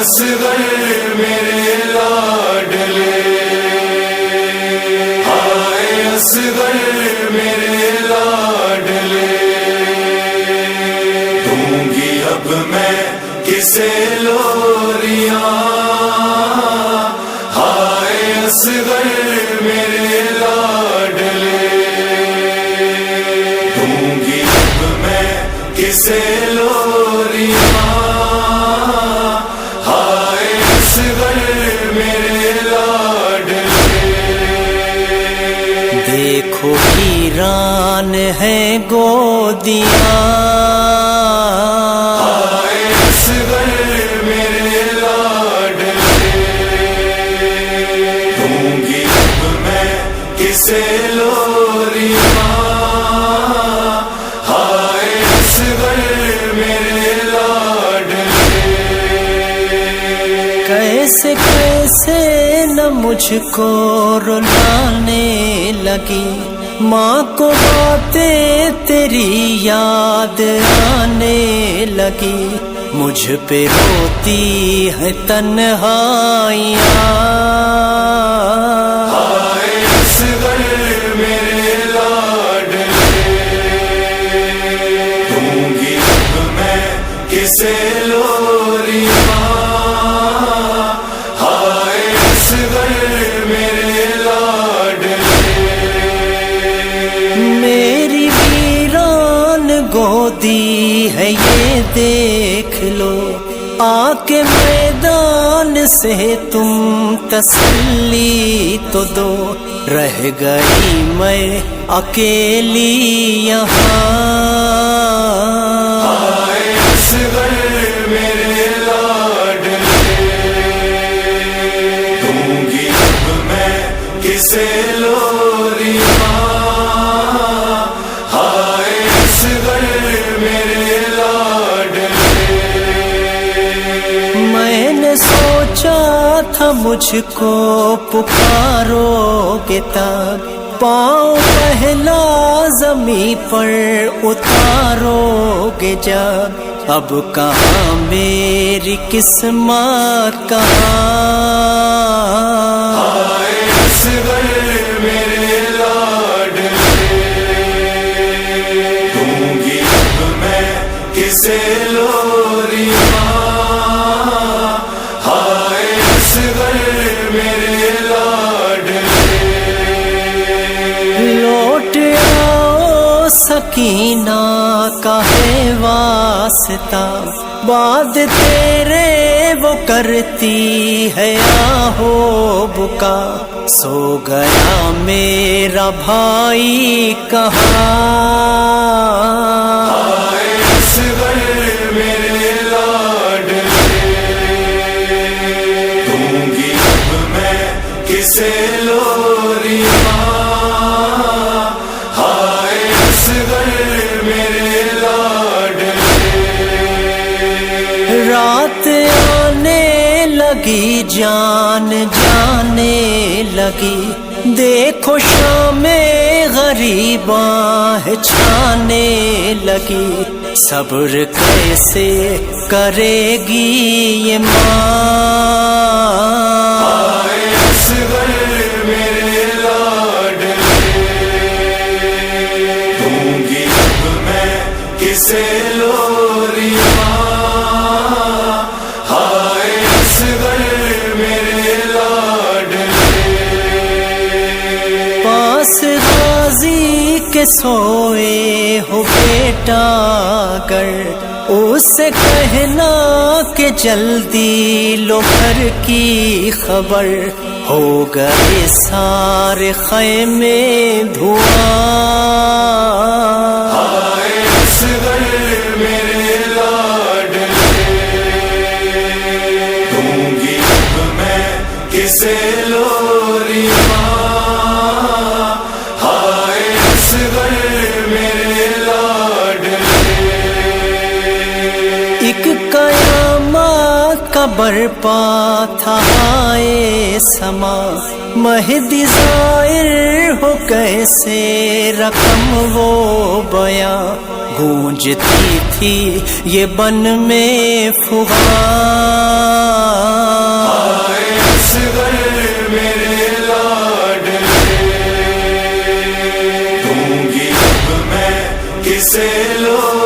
اصغر میرے لاڈلے، ہائے اصغر میرے لاڈلے، دوں گی اب میں کسے لوریاں، ہائے اصغر میرے لاڈلے، دوں گی اب میں کسے لوریاں، ہائے اصغر میرے لاڈلے۔ دیکھو ویران ہے گودیاں، ہائے اصغر میرے لاڈلے، دوں گی اب میں کسے لوریاں، ہائے اصغر میرے لاڈلے۔ کیسے کیسے نہ مجھ کو رلانے لگی، ماں کو باتیں تیری یاد آنے لگی، مجھ پہ روتی ہے تنہائیاں، ہائے اصغر میرے لاڈلے، دوں گی اب میں کسے لوریاں، ہائے اصغر میرے لاڈلے۔ میری ویران گودی ہے یہ دیکھ لو، آ کے میدان سے تم تسلی تو دو، رہ گئی میں اکیلی یہاں، ہائے اصغر میرے لاڈلے، دوں گی اب میں کسے لوریاں، ہائے اصغر میرے لاڈلے۔ میں نے سوچا تھا مجھ کو پکارو گے تب، پاؤں پہلا زمیں پر اتارو گے جب، اب کہاں میری قسمت کہاں، ہائے اصغر میرے لاڈلے، دوں گی اب میں کسے لوریاں، ہائے اصغر میرے لاڈلے۔ لوٹ آؤ سکینہ کا ہے واسطہ، بات تیرے وہ کرتی ہے آہو بکا، سو گیا میرا بھائی کہاں، ہائے اصغر میرے لاڈلے، دوں گی اب میں کسے لوریاں، ہائے اصغر میرے لاڈلے۔ رات آنے لگی جان جانے لگی، دیکھو شام غریباں ہے چھانے لگی، صبر کیسے کرے گی یہ ماں، ہائے اصغر میرے لاڈلے، دوں گی اب میں کسے لوریاں، ہائے اصغر میرے لاڈلے۔ پاس غازی کے سوئے ہو بیٹا گر، اس سے کہنا کہ جلدی لو گھر کی خبر، ہو گئے سارے خیمے دھواں، ہائے اصغر میرے لاڈلے، دوں گی اب میں کسے لوریاں، ہائے اصغر میرے لاڈلے۔ ایک قیامت کا برپا تھا آئے سما، مہدی ظاہر ہو کیسے رقم وہ بیاں، گونجتی تھی یہ بن میں فغاں، کسے لوریاں